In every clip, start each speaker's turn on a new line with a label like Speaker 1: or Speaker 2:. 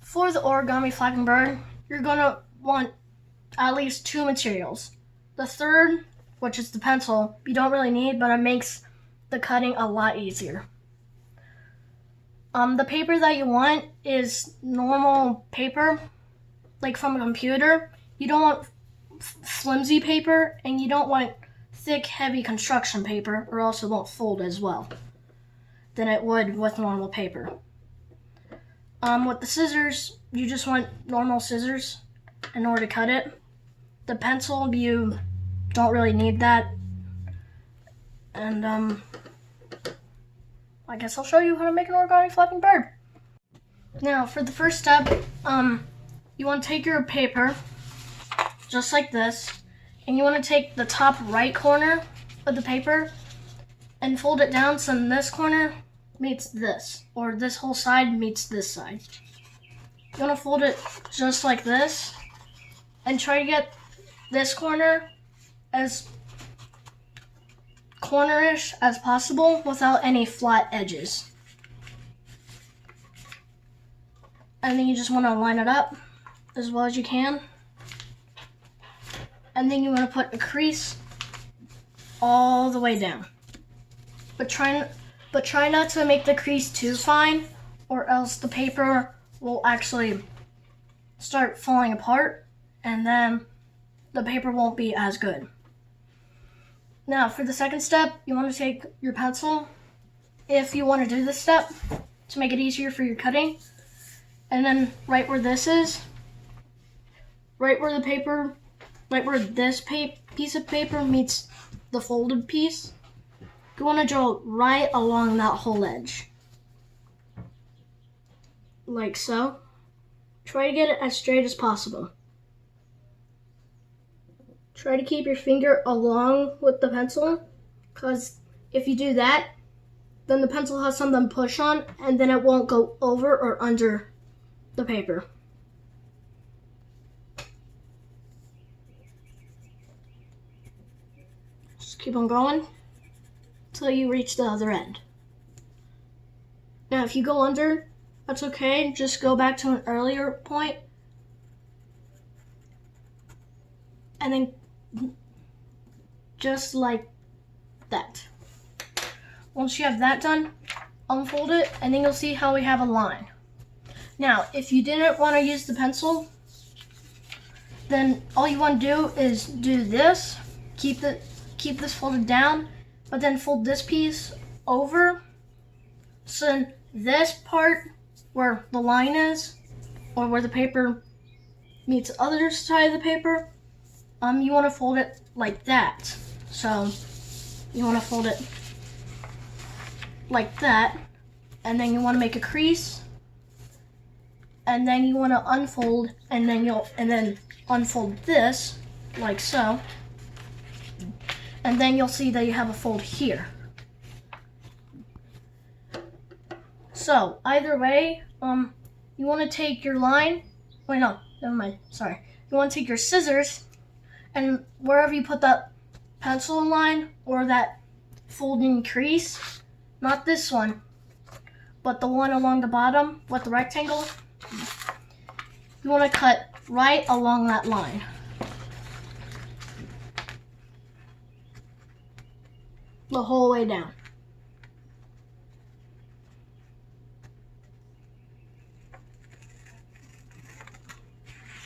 Speaker 1: For the origami flapping bird, you're gonna want at least 2 materials. The third, which is the pencil, you don't really need, but it makes the cutting a lot easier. The paper that you want is normal paper, like from a computer. You don't want flimsy paper, and you don't want thick, heavy construction paper, or else it won't fold as well than it would with normal paper. With the scissors, you just want normal scissors in order to cut it. The pencil, you don't really need that. And I guess I'll show you how to make an origami flapping bird. Now, for the first step, you want to take your paper, just like this, and you want to take the top right corner of the paper and fold it down so this corner meets this, or this whole side meets this side. You want to fold it just like this and try to get this corner as cornerish as possible without any flat edges. And then you just want to line it up as well as you can. And then you want to put a crease all the way down. But try not to make the crease too fine, or else the paper will actually start falling apart, and then the paper won't be as good. Now, for the second step, you want to take your pencil, if you want to do this step, to make it easier for your cutting, and then right where this is, right where this piece of paper meets the folded piece, you want to draw right along that whole edge. Like so. Try to get it as straight as possible. Try to keep your finger along with the pencil, because if you do that, then the pencil has something to push on, and then it won't go over or under the paper. Just keep on going until you reach the other end. Now, if you go under, that's okay. Just go back to an earlier point, and then just like that. Once you have that done, unfold it, and then you'll see how we have a line. Now, if you didn't want to use the pencil, then all you want to do is do this. Keep this folded down, but then fold this piece over. So then this part where the line is, or where the paper meets the other side of the paper, you want to fold it like that. So you want to fold it like that, and then you want to make a crease, and then you want to unfold, and then unfold this like so, and then you'll see that you have a fold here. So either way, you want to take your line. Wait, no, never mind. Sorry. You want to take your scissors, and wherever you put that pencil line or that folding crease, not this one, but the one along the bottom with the rectangle, you want to cut right along that line. The whole way down.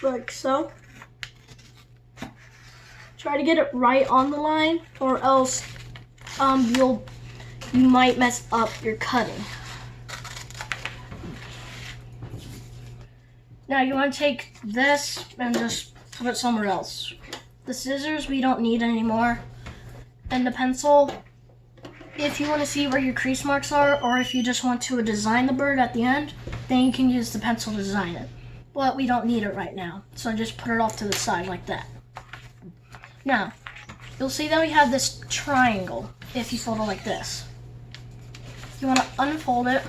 Speaker 1: Like so. Try to get it right on the line, or else you might mess up your cutting. Now you want to take this and just put it somewhere else. The scissors we don't need anymore, and the pencil, if you want to see where your crease marks are, or if you just want to design the bird at the end, then you can use the pencil to design it. But we don't need it right now, so just put it off to the side like that. Now, you'll see that we have this triangle if you fold it like this. You want to unfold it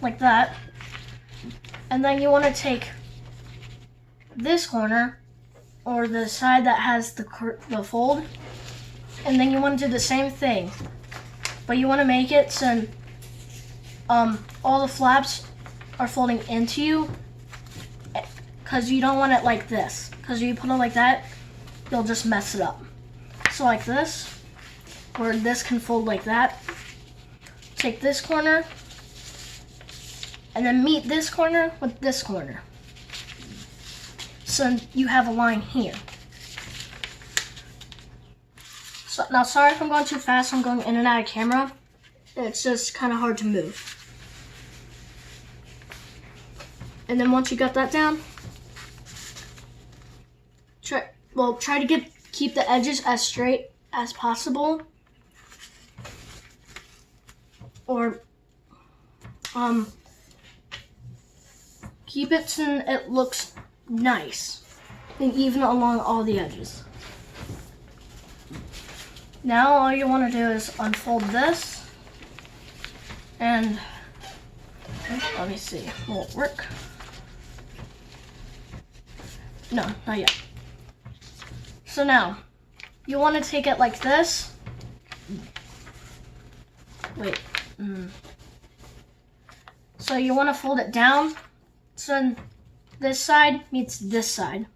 Speaker 1: like that, and then you want to take this corner, or the side that has the fold, and then you want to do the same thing, but you want to make it so all the flaps are folding into you, because you don't want it like this. Because if you put it like that, you'll just mess it up. So like this, where this can fold like that. Take this corner, and then meet this corner with this corner. So you have a line here. So now, sorry if I'm going too fast. I'm going in and out of camera. It's just kind of hard to move. And then once you got that down, try to keep the edges as straight as possible, or keep it so it looks nice and even along all the edges. Now all you want to do is unfold this, and let me see, will it work? No, not yet. So now, you want to take it like this. Wait. So you want to fold it down, so this side meets this side.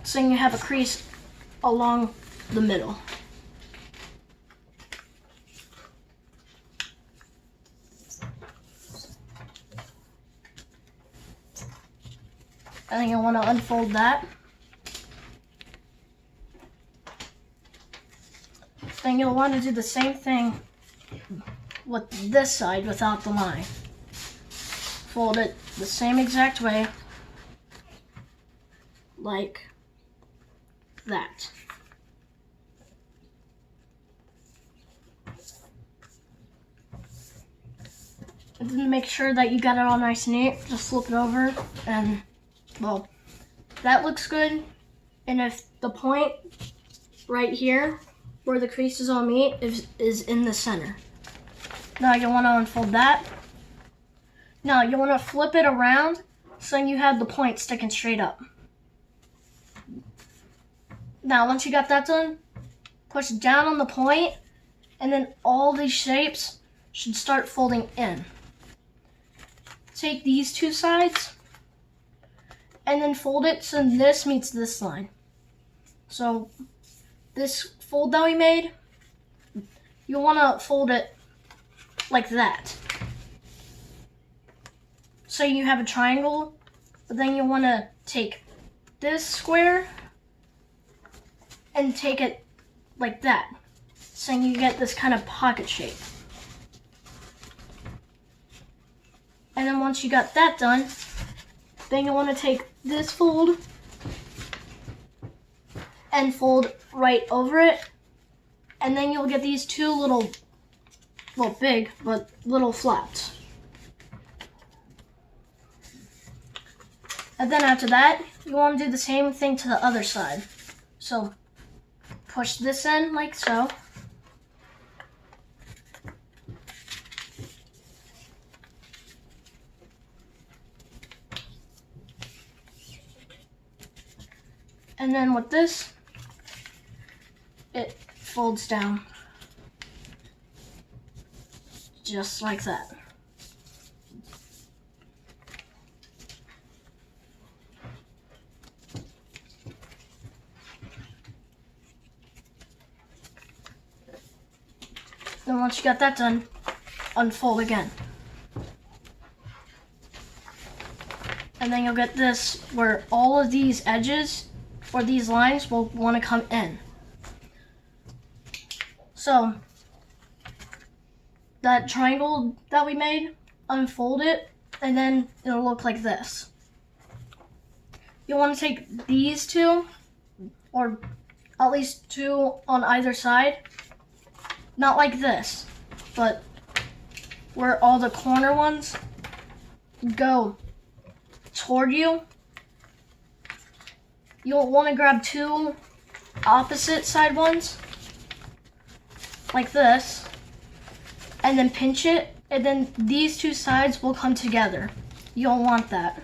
Speaker 1: So you have a crease along the middle. And then you'll want to unfold that. Then you'll want to do the same thing with this side without the line. Fold it the same exact way, like that. And then make sure that you got it all nice and neat. Just flip it over, and well, that looks good. And if the point right here where the creases all meet is in the center. Now you want to unfold that. Now you want to flip it around so you have the point sticking straight up. Now once you got that done, push down on the point, and then all these shapes should start folding in. Take these two sides and then fold it so this meets this line. So this fold that we made, you want to fold it like that. So you have a triangle, but then you want to take this square and take it like that. So you get this kind of pocket shape. And then once you got that done, then you want to take this fold and fold right over it. And then you'll get these two little, well, big, but little flaps. And then after that, you want to do the same thing to the other side. So push this in like so. And then with this, it folds down just like that. Then once you got that done, unfold again. And then you'll get this where all of these edges or these lines will want to come in. So that triangle that we made, unfold it, and then it'll look like this. You want to take these two, or at least two on either side, not like this, but where all the corner ones go toward you. You'll want to grab two opposite side ones, like this, and then pinch it, and then these two sides will come together. You'll want that.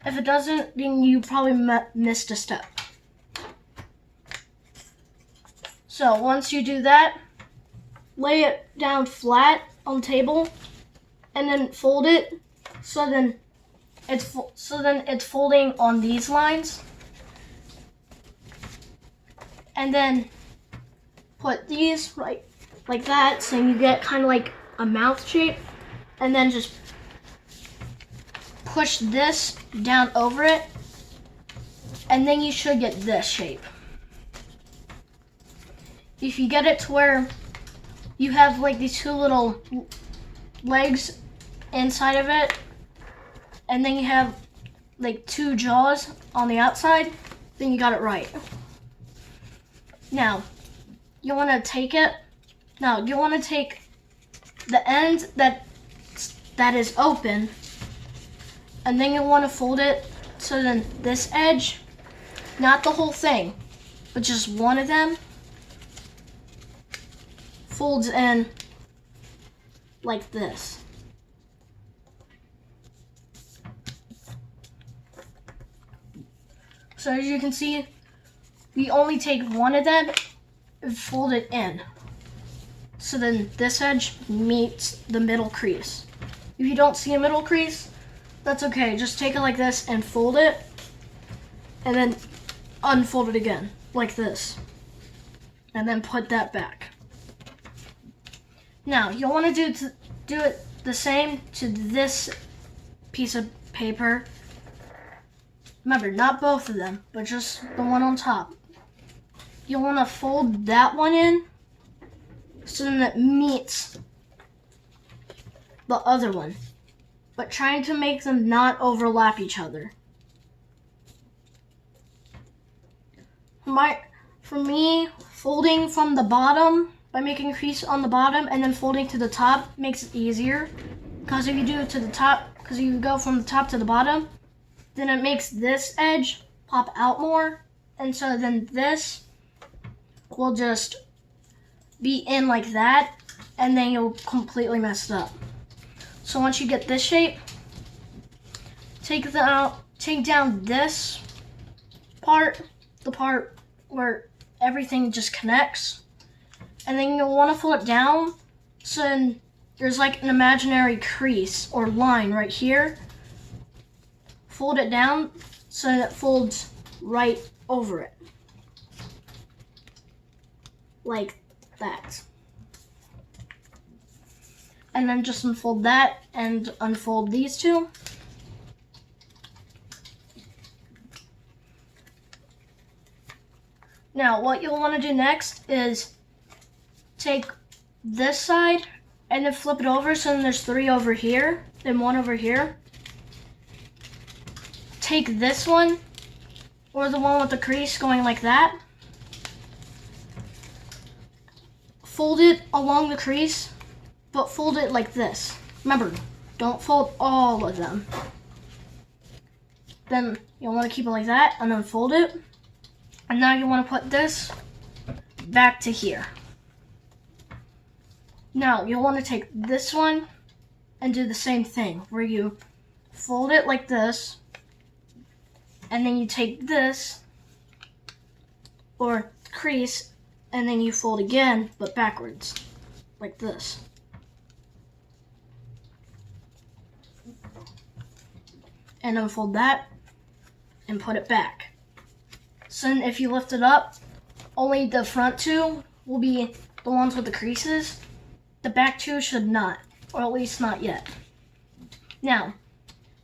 Speaker 1: If it doesn't, then you probably missed a step. So once you do that, lay it down flat on the table and then fold it so then it's folding on these lines, and then put these right like that, so you get kind of like a mouth shape, and then just push this down over it, and then you should get this shape. If you get it to where you have like these two little legs inside of it, and then you have like two jaws on the outside, then you got it right. Now, you want to take it. Now, you want to take the end that is open, and then you want to fold it so then this edge, not the whole thing, but just one of them, folds in like this. So as you can see, we only take one of them and fold it in. So then this edge meets the middle crease. If you don't see a middle crease, that's okay. Just take it like this and fold it, and then unfold it again, like this. And then put that back. Now, you'll want to do it the same to this piece of paper. Remember, not both of them, but just the one on top. You'll want to fold that one in so then it meets the other one, but trying to make them not overlap each other. For me, folding from the bottom by making a crease on the bottom and then folding to the top makes it easier. Because if you do it to the top, because you go from the top to the bottom, then it makes this edge pop out more. And so then this will just be in like that, and then you'll completely mess it up. So once you get this shape, take down this part, the part where everything just connects, and then you'll want to fold it down so then there's like an imaginary crease or line right here. Fold it down so that it folds right over it. Like that. And then just unfold that and unfold these two. Now, what you'll want to do next is take this side and then flip it over so then there's three over here, then one over here. Take this one, or the one with the crease going like that. Fold it along the crease, but fold it like this. Remember, don't fold all of them. Then you'll want to keep it like that and then fold it. And now you want to put this back to here. Now you'll want to take this one and do the same thing, where you fold it like this, and then you take this, or crease, and then you fold again, but backwards, like this. And unfold that, and put it back. So then if you lift it up, only the front two will be the ones with the creases. The back two should not, or at least not yet. Now,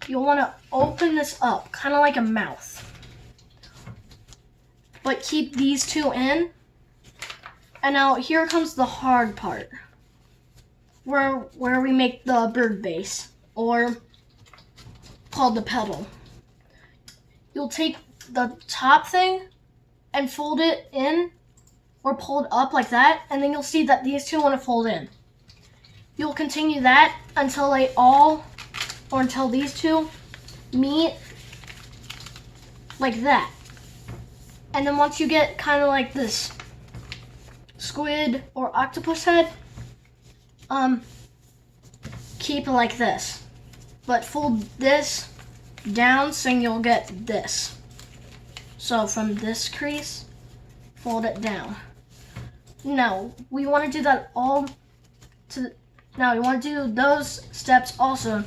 Speaker 1: you'll want to open this up, kind of like a mouth. But keep these two in. And now here comes the hard part, where we make the bird base, or called the petal. You'll take the top thing and fold it in, or pull it up like that, and then you'll see that these two want to fold in. You'll continue that until until these two meet like that. And then once you get kind of like this squid or octopus head, keep it like this. But fold this down so you'll get this. So from this crease, fold it down. Now, we want to do that all Now you want to do those steps also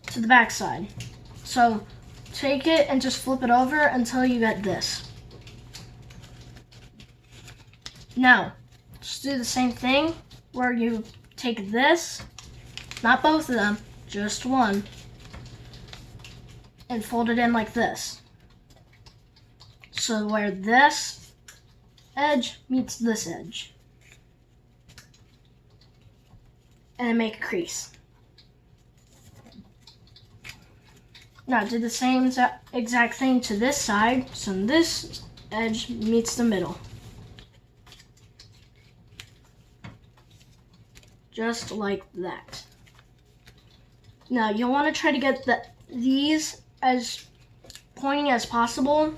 Speaker 1: to the back side. So take it and just flip it over until you get this. Now, just do the same thing where you take this, not both of them, just one, and fold it in like this. So where this edge meets this edge. And then make a crease. Now do the same exact thing to this side, so this edge meets the middle. Just like that. Now you'll want to try to get these as pointy as possible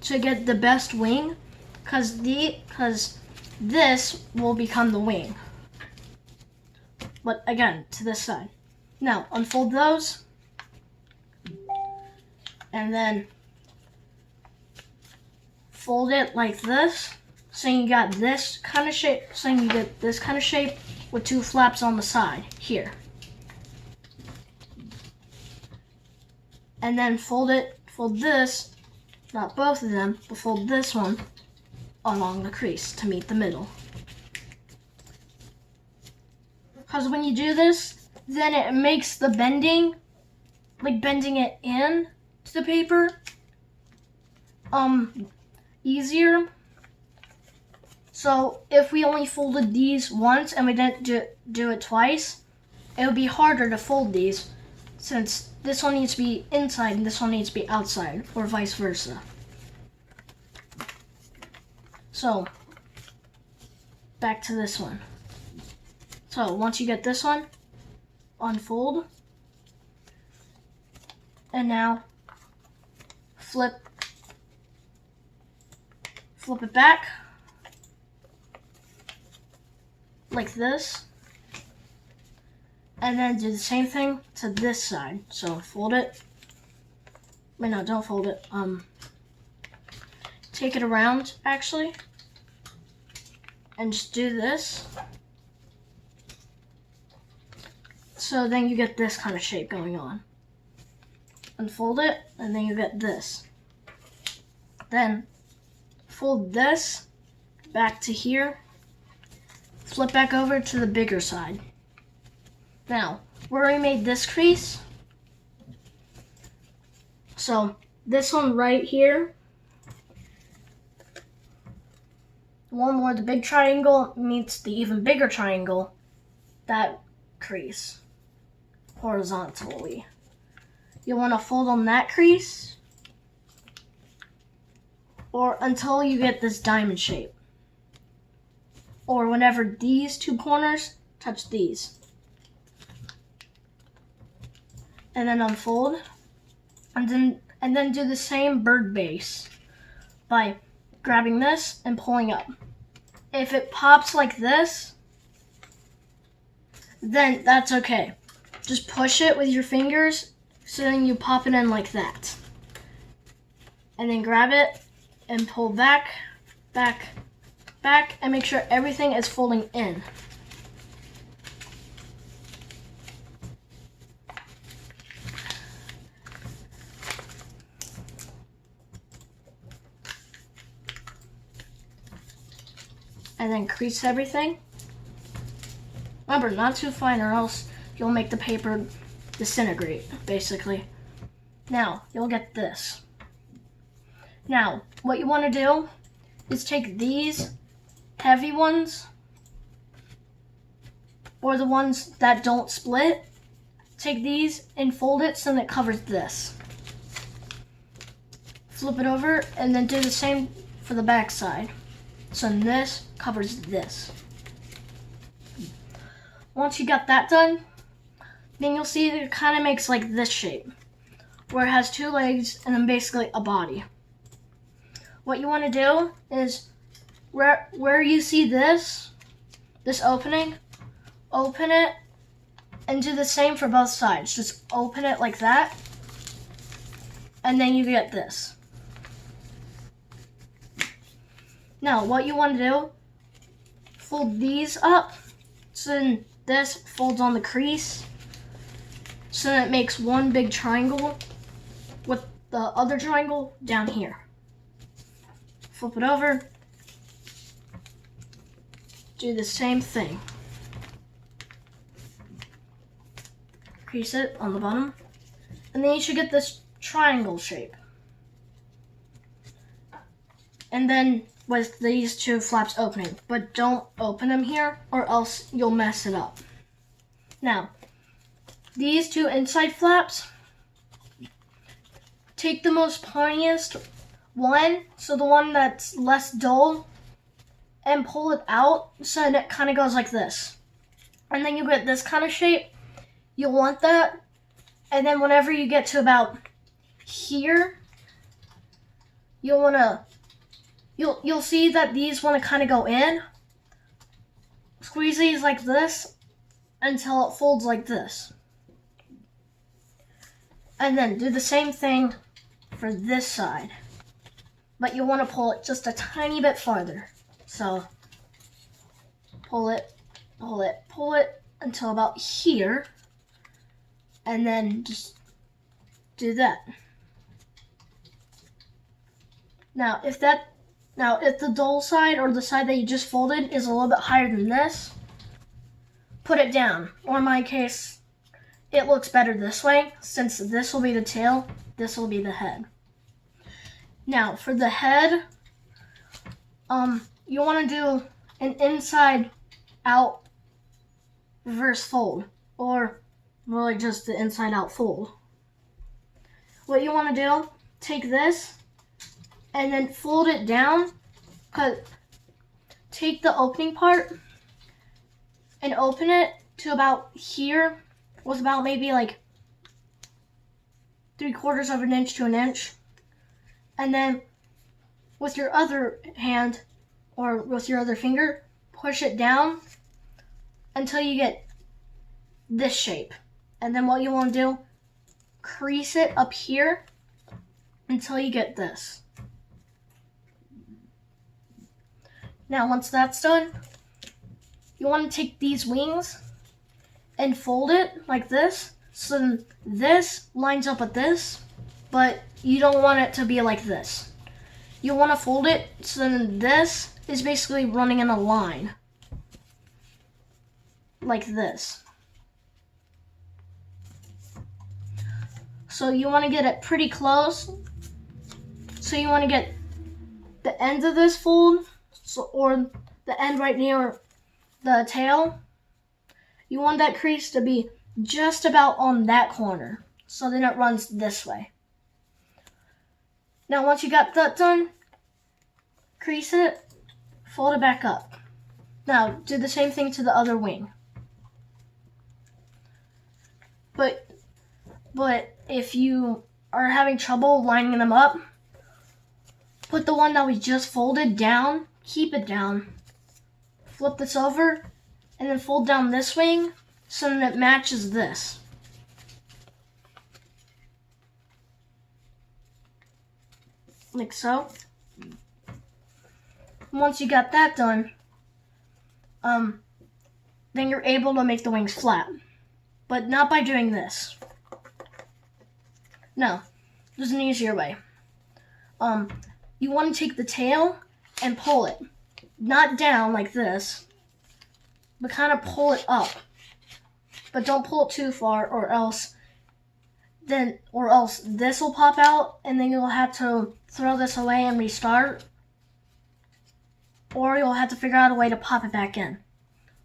Speaker 1: to get the best wing, because this will become the wing. But again, to this side. Now unfold those, and then fold it like this, so you got this kind of shape. So you get this kind of shape with two flaps on the side here. And then fold this, not both of them, but fold this one along the crease to meet the middle. Because when you do this, then it makes the bending, like bending it in to the paper, easier. So if we only folded these once and we didn't do it twice, it would be harder to fold these, since this one needs to be inside and this one needs to be outside, or vice versa. So, back to this one. So once you get this one, unfold, and now flip it back like this, and then do the same thing to this side. So fold it. Wait, no, don't fold it. Take it around actually, and just do this. So then you get this kind of shape going on. Unfold it, and then you get this. Then fold this back to here. Flip back over to the bigger side. Now, where we made this crease, so this one right here, one where the big triangle meets the even bigger triangle, that crease horizontally. You want to fold on that crease, or until you get this diamond shape, or whenever these two corners touch these. And then unfold, and then do the same bird base by grabbing this and pulling up. If it pops like this, then that's okay. Just push it with your fingers, so then you pop it in like that. And then grab it and pull back, back, back, and make sure everything is folding in. And then crease everything. Remember, not too fine or else you'll make the paper disintegrate, basically. Now, you'll get this. Now, what you want to do is take these heavy ones, or the ones that don't split, take these and fold it so that it covers this. Flip it over and then do the same for the back side. So this covers this. Once you got that done, then you'll see that it kind of makes like this shape, where it has two legs and then basically a body. What you want to do is where you see this opening, open it and do the same for both sides. Just open it like that, and then you get this. Now, what you want to do, fold these up, so then this folds on the crease, so that it makes one big triangle with the other triangle down here. Flip it over. Do the same thing. Crease it on the bottom. And then you should get this triangle shape. And then with these two flaps opening. But don't open them here or else you'll mess it up. Now, these two inside flaps, take the most pointiest one, so the one that's less dull, and pull it out so that it kind of goes like this. And then you get this kind of shape. You'll want that. And then whenever you get to about here, you'll see that these want to kind of go in. Squeeze these like this until it folds like this. And then do the same thing for this side. But you want to pull it just a tiny bit farther. So pull it, pull it, pull it until about here. And then just do that. Now if the dull side or the side that you just folded is a little bit higher than this, put it down. Or in my case, it looks better this way, since this will be the tail, this will be the head. Now for the head, you want to do an inside out reverse fold, or really just the inside out fold. What you want to do, take this and then fold it down. Take the opening part and open it to about here, with about maybe like 3/4 of an inch to an inch. And then with your other hand or with your other finger, push it down until you get this shape. And then what you want to do, crease it up here until you get this. Now once that's done, you want to take these wings and fold it like this, so then this lines up with this, but you don't want it to be like this. You want to fold it so then this is basically running in a line like this. So you want to get it pretty close. So you want to get the end of this fold, or the end right near the tail. You want that crease to be just about on that corner, so then it runs this way. Now once you got that done, crease it, fold it back up. Now do the same thing to the other wing. But if you are having trouble lining them up, put the one that we just folded down, keep it down, flip this over, and then fold down this wing so that it matches this. Like so. Once you got that done, then you're able to make the wings flat. But not by doing this. No, there's an easier way. You want to take the tail and pull it. Not down like this, but kind of pull it up. But don't pull it too far, or else this will pop out and then you'll have to throw this away and restart. Or you'll have to figure out a way to pop it back in.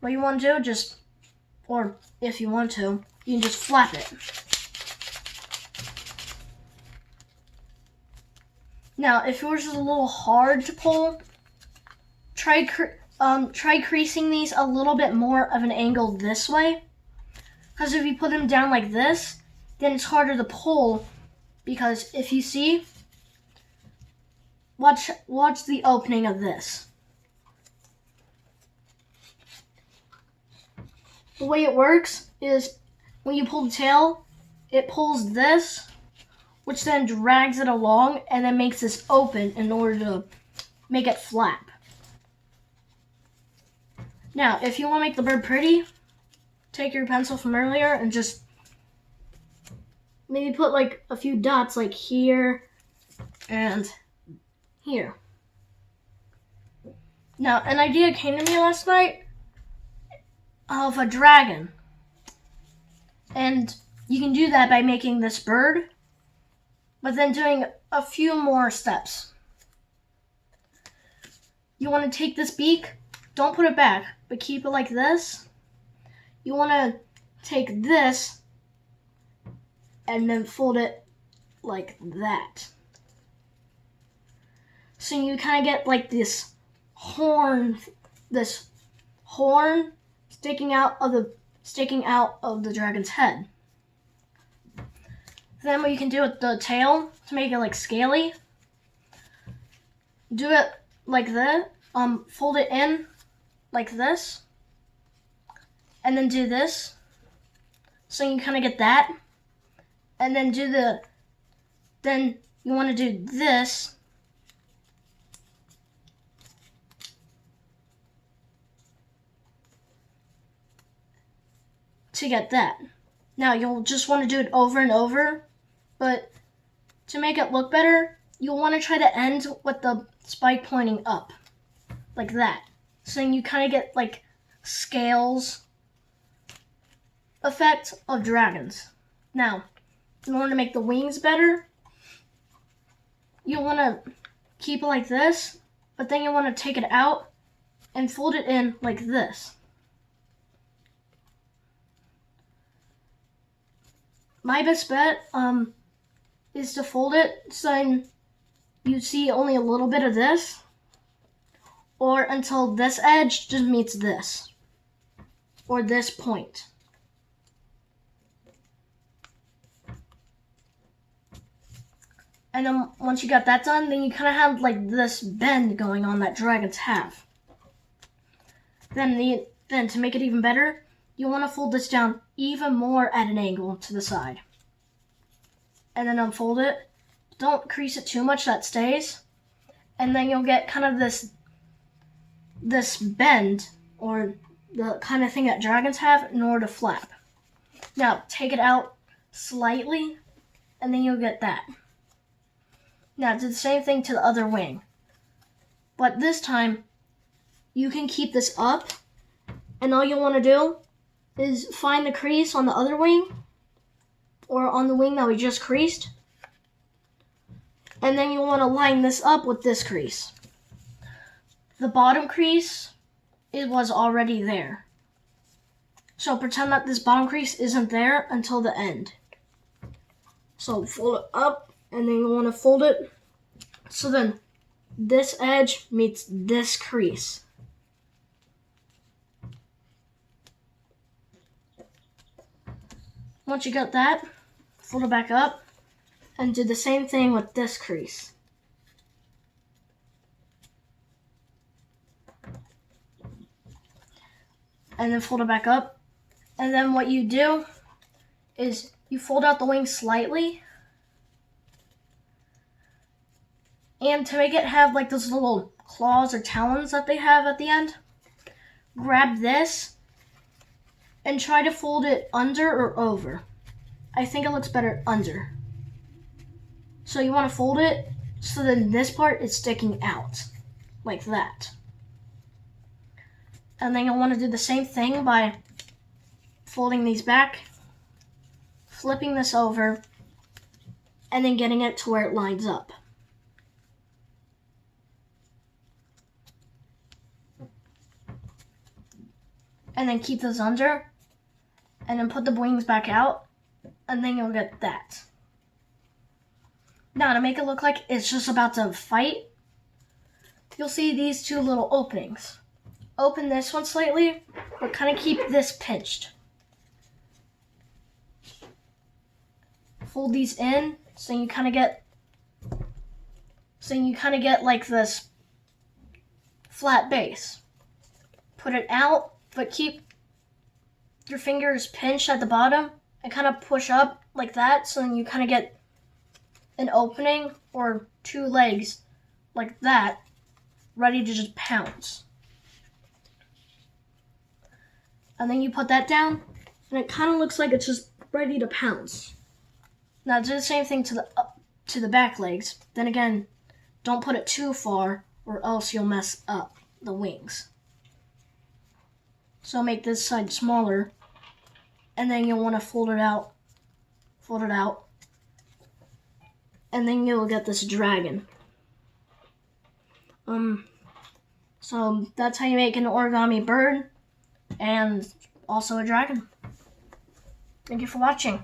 Speaker 1: What you want to do, or if you want to, you can just flap it. Now, if yours is a little hard to pull, try creasing these a little bit more of an angle this way. Because if you put them down like this, then it's harder to pull. Because if you see, watch the opening of this. The way it works is when you pull the tail, it pulls this, which then drags it along and then makes this open in order to make it flap. Now, if you want to make the bird pretty, take your pencil from earlier and just maybe put like a few dots like here and here. Now, an idea came to me last night of a dragon. And you can do that by making this bird, but then doing a few more steps. You want to take this beak, don't put it back, but keep it like this. You want to take this and then fold it like that. So you kind of get like this horn sticking out of the dragon's head. Then what you can do with the tail to make it like scaly, do it like that. Fold it in like this, and then do this. So you kind of get that, and then then you want to do this. To get that. Now you'll just want to do it over and over, but to make it look better, you'll want to try to end with the spike pointing up, like that. So then you kind of get like scales effect of dragons. Now, in order to make the wings better, you'll want to keep it like this, but then you want to take it out and fold it in like this. My best bet is to fold it so you see only a little bit of this, or until this edge just meets this, or this point. And then once you got that done, then you kind of have like this bend going on that dragons have. Then to make it even better, you want to fold this down even more at an angle to the side. And then unfold it. Don't crease it too much, that stays. And then you'll get kind of this bend, or the kind of thing that dragons have in order to flap. Now, take it out slightly, and then you'll get that. Now, do the same thing to the other wing. But this time, you can keep this up, and all you'll want to do is find the crease on the other wing, or on the wing that we just creased, and then you want to line this up with this crease. The bottom crease, it was already there. So pretend that this bottom crease isn't there until the end. So fold it up, and then you want to fold it so then this edge meets this crease. Once you got that, fold it back up and do the same thing with this crease. And then fold it back up. And then what you do is you fold out the wing slightly. And to make it have like those little claws or talons that they have at the end, grab this and try to fold it under or over. I think it looks better under. So you want to fold it so then this part is sticking out, like that. And then you'll want to do the same thing by folding these back, flipping this over, and then getting it to where it lines up. And then keep those under, and then put the wings back out, and then you'll get that. Now, to make it look like it's just about to fight, you'll see these two little openings. Open this one slightly, but kind of keep this pinched. Fold these in, so you kind of get like this flat base. Put it out, but keep your fingers pinched at the bottom and kind of push up like that, so then you kind of get an opening or two legs like that, ready to just pounce. And then you put that down, And it kind of looks like it's just ready to pounce. Now do the same thing to the back legs. Then again, don't put it too far or else you'll mess up the wings. So make this side smaller, and then you'll want to fold it out, and then you'll get this dragon. So that's how you make an origami bird and also a dragon. Thank you for watching.